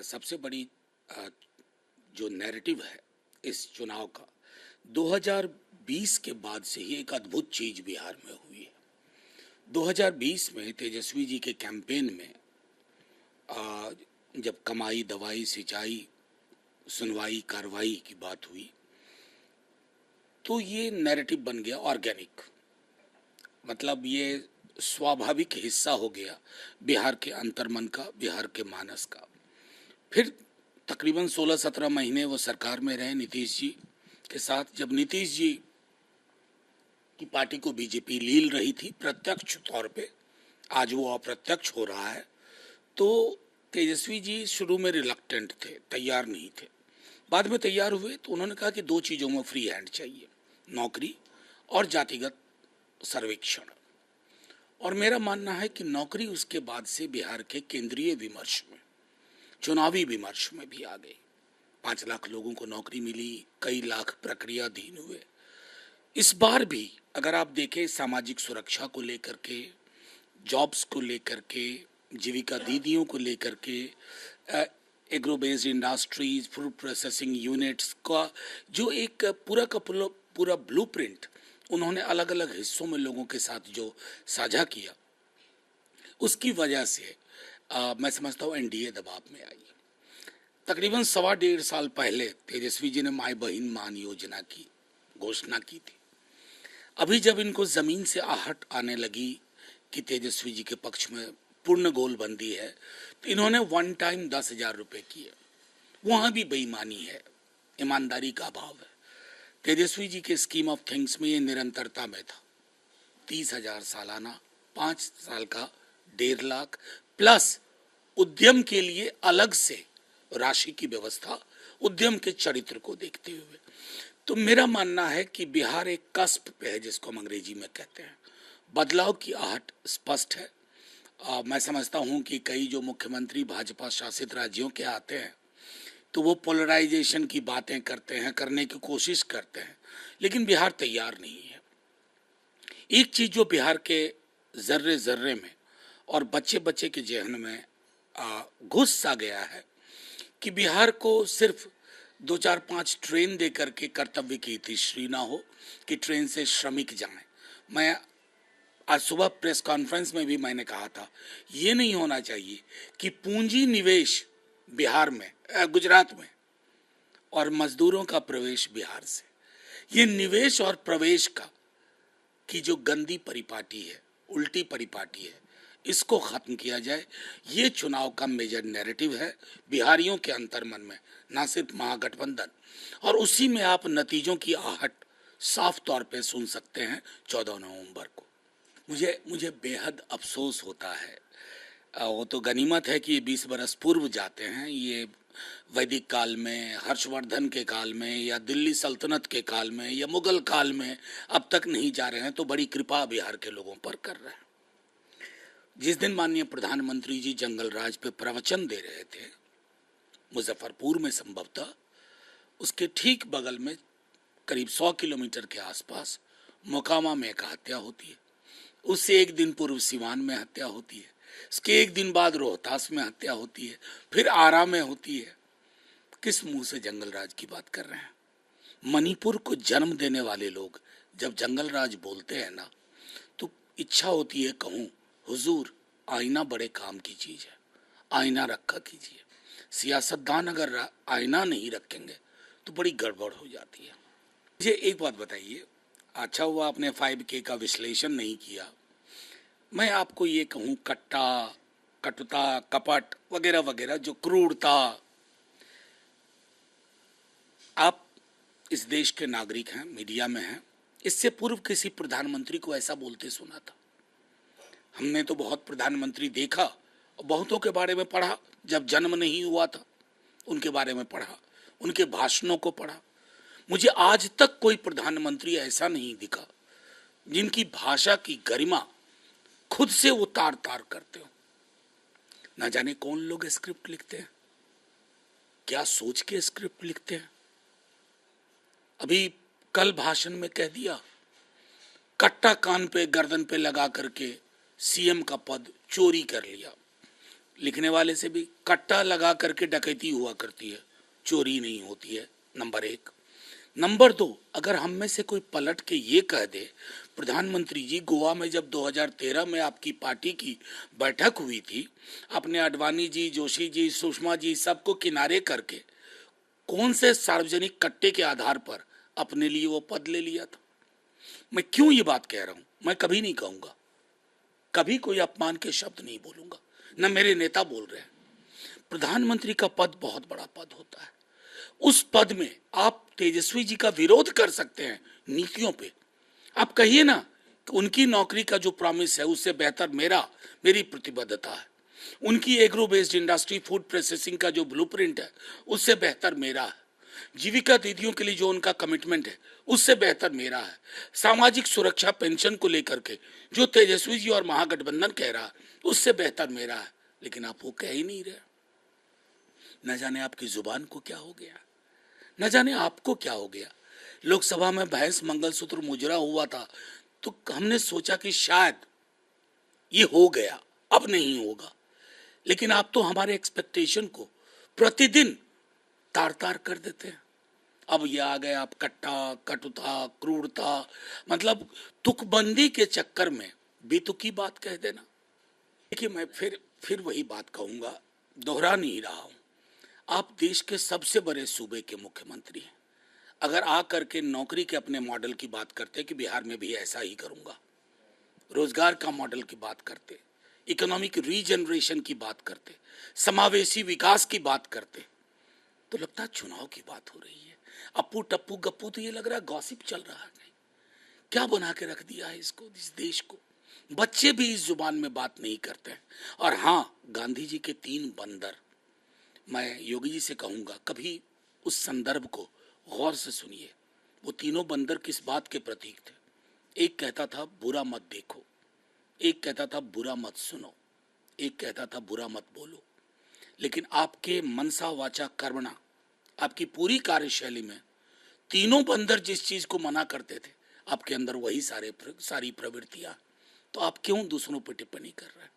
सबसे बड़ी अ, जो नैरेटिव है इस चुनाव का, 2020 के बाद से ही एक अद्भुत चीज बिहार में हुई है। 2020 में तेजस्वी जी के कैंपेन में अ, जब कमाई दवाई सिंचाई सुनवाई कार्रवाई की बात हुई तो ये नैरेटिव बन गया ऑर्गेनिक, मतलब ये स्वाभाविक हिस्सा हो गया बिहार के अंतर्मन का, बिहार के मानस का। फिर तकरीबन 16-17 महीने वो सरकार में रहे नीतीश जी के साथ। जब नीतीश जी की पार्टी को बीजेपी लील रही थी प्रत्यक्ष तौर पे, आज वो अप्रत्यक्ष हो रहा है, तो तेजस्वी जी शुरू में रिलक्टेंट थे, तैयार नहीं थे। बाद में तैयार हुए तो उन्होंने कहा कि दो चीज़ों में फ्री हैंड चाहिए, नौकरी और जातिगत सर्वेक्षण। और मेरा मानना है कि नौकरी उसके बाद से बिहार के केंद्रीय विमर्श में, चुनावी विमर्श में भी आ गई। 5 लाख लोगों को नौकरी मिली, कई लाख प्रक्रियाधीन हुए। इस बार भी अगर आप देखें, सामाजिक सुरक्षा को लेकर के, जॉब्स को लेकर के, जीविका दीदियों को लेकर के, agro based industries, food processing units का जो एक पूरा का पूरा ब्लूप्रिंट उन्होंने अलग अलग हिस्सों में लोगों के साथ जो साझा किया, उसकी वजह से मैं समझता हूँ एनडीए दबाव में आई। तकरीबन 1.25 साल पहले तेजस्वी जी ने माई बहिन मान योजना की घोषणा की थी। अभी जब इनको जमीन से आहट आने लगी कि तेजस्वी जी के पक्ष में पूर्ण गोलबंदी है, तो इन्होंने वन टाइम 10,000 रुपये किए। वहां भी बेईमानी है, ईमानदारी का अभाव है। तेजस्वी जी के स्कीम ऑफ थिंग्स में ये निरंतरता में था। 30,000 सालाना, 5 साल का 1.5 लाख प्लस उद्यम के लिए अलग से राशि की व्यवस्था, उद्यम के चरित्र को देखते हुए। तो मेरा मानना है कि बिहार एक कस्प पे है, जिसको हम अंग्रेजी में कहते हैं। बदलाव की आहट स्पष्ट है। मैं समझता हूं कि कई जो मुख्यमंत्री भाजपा शासित राज्यों के आते हैं तो वो पोलराइजेशन की बातें करते हैं, करने की कोशिश करते हैं, लेकिन बिहार तैयार नहीं है। एक चीज जो बिहार के जर्रे जर्रे में और बच्चे बच्चे के जहन में घुस सा गया है कि बिहार को सिर्फ 2-4-5 ट्रेन दे करके कर्तव्य की तीसरी ना हो कि ट्रेन से श्रमिक जाएं। मैं आज सुबह प्रेस कॉन्फ्रेंस में भी मैंने कहा था, ये नहीं होना चाहिए कि पूंजी निवेश बिहार में, गुजरात में, और मजदूरों का प्रवेश बिहार से। ये निवेश और प्रवेश का की जो गंदी परिपाटी है, उल्टी परिपाटी है, इसको खत्म किया जाए। ये चुनाव का मेजर नैरेटिव है बिहारियों के अंतर्मन में, ना सिर्फ महागठबंधन। और उसी में आप नतीजों की आहट साफ तौर पे सुन सकते हैं 14 नवंबर को। मुझे बेहद अफसोस होता है। वो तो गनीमत है कि ये 20 बरस पूर्व जाते हैं। ये वैदिक काल में, हर्षवर्धन के काल में, या दिल्ली सल्तनत के काल में, या मुगल काल में अब तक नहीं जा रहे हैं, तो बड़ी कृपा बिहार के लोगों पर कर रहे हैं। जिस दिन माननीय प्रधानमंत्री जी जंगल राज पे प्रवचन दे रहे थे, मुजफ्फरपुर में संभवतः, उसके ठीक बगल में करीब 100 किलोमीटर के आसपास मोकामा में एक हत्या होती है। उससे एक दिन पूर्व सिवान में हत्या होती है। इसके एक दिन बाद रोहतास में हत्या होती है, फिर आरा में होती है। किस मुंह से जंगल राज की बात कर रहे हैं? मणिपुर को जन्म देने वाले लोग जब जंगल राज बोलते हैं ना, तो इच्छा होती है कहूँ, हुजूर आईना बड़े काम की चीज है, आईना रखा कीजिए। सियासतदान अगर आईना नहीं रखेंगे तो बड़ी गड़बड़ हो जाती है। मुझे एक बात बताइए, अच्छा हुआ आपने 5K का विश्लेषण नहीं किया। मैं आपको ये कहूँ, कट्टा, कटुता, कपट वगैरह वगैरह, जो क्रूरता, आप इस देश के नागरिक हैं, मीडिया में हैं। इससे पूर्व किसी प्रधानमंत्री को ऐसा बोलते सुना था? हमने तो बहुत प्रधानमंत्री देखा और बहुतों के बारे में पढ़ा, जब जन्म नहीं हुआ था उनके बारे में पढ़ा, उनके भाषणों को पढ़ा। मुझे आज तक कोई प्रधानमंत्री ऐसा नहीं दिखा जिनकी भाषा की गरिमा खुद से वो तार तार करते हो। ना जाने कौन लोग स्क्रिप्ट लिखते हैं, क्या सोच के स्क्रिप्ट लिखते हैं। अभी कल भाषण में कह दिया, कट्टा कान पे गर्दन पे लगा करके सीएम का पद चोरी कर लिया। लिखने वाले से भी कट्टा लगा करके डकैती हुआ करती है, चोरी नहीं होती है, नंबर एक। नंबर दो, अगर हम में से कोई पलट के ये कह दे, प्रधानमंत्री जी गोवा में जब 2013 में आपकी पार्टी की बैठक हुई थी, आपने आडवाणी जी, जोशी जी, सुषमा जी सबको किनारे करके कौन से सार्वजनिक कट्टे के आधार पर अपने लिए वो पद ले लिया था। मैं क्यों ये बात कह रहा हूं, मैं कभी नहीं कहूंगा, कभी कोई अपमान के शब्द नहीं बोलूंगा, न मेरे नेता बोल रहे हैं। प्रधानमंत्री का पद बहुत बड़ा पद होता है। उस पद में आप तेजस्वी जी का विरोध कर सकते हैं नीतियों पे। आप कहिए ना कि उनकी नौकरी का जो प्रॉमिस है उससे बेहतर मेरी प्रतिबद्धता है। उनकी agro based industry, food processing का जो ब्लूप्रिंट है उससे बेहतर मेरा है। जीविका दीदियों के लिए जो उनका कमिटमेंट है उससे बेहतर मेरा है। सामाजिक सुरक्षा पेंशन को लेकर के जो तेजस्वी जी और महागठबंधन कह रहा है उससे बेहतर मेरा है। लेकिन आप वो कह ही नहीं रहे। न जाने आपकी जुबान को क्या हो गया, न जाने आपको क्या हो गया। लोकसभा में बहस मंगलसूत्र मुजरा हुआ था तो हमने सोचा कि शायद ये हो गया, अब नहीं होगा। लेकिन आप तो हमारे एक्सपेक्टेशन को प्रतिदिन तार तार कर देते हैं। अब ये आ गए आप कट्टा, कटुता, क्रूरता, मतलब तुकबंदी के चक्कर में बेतुकी बात कह देना। देखिए, मैं फिर वही बात कहूंगा, दोहरा नहीं रहा हूं। आप देश के सबसे बड़े सूबे के मुख्यमंत्री हैं। अगर आ करके नौकरी के अपने मॉडल की बात करते कि बिहार में भी ऐसा ही करूंगा, रोजगार का मॉडल की बात करते, इकोनॉमिक रीजनरेशन की बात करते, समावेशी विकास की बात करते, तो लगता है चुनाव की बात हो रही है। अप्पू टप्पू गप्पू तो ये लग रहा है गॉसिप चल रहा है। क्या बना के रख दिया है इसको, इस देश को। बच्चे भी इस जुबान में बात नहीं करते हैं। और हाँ, गांधी जी के 3 बंदर, मैं योगी जी से कहूंगा कभी उस संदर्भ को गौर से सुनिए। वो तीनों बंदर किस बात के प्रतीक थे? एक कहता था बुरा मत देखो, एक कहता था बुरा मत सुनो, एक कहता था बुरा मत बोलो। लेकिन आपके मनसा वाचा कर्मणा, आपकी पूरी कार्यशैली में तीनों बंदर जिस चीज को मना करते थे, आपके अंदर वही सारी प्रवृत्तियां। तो आप क्यों दूसरों पर टिप्पणी कर रहे हैं?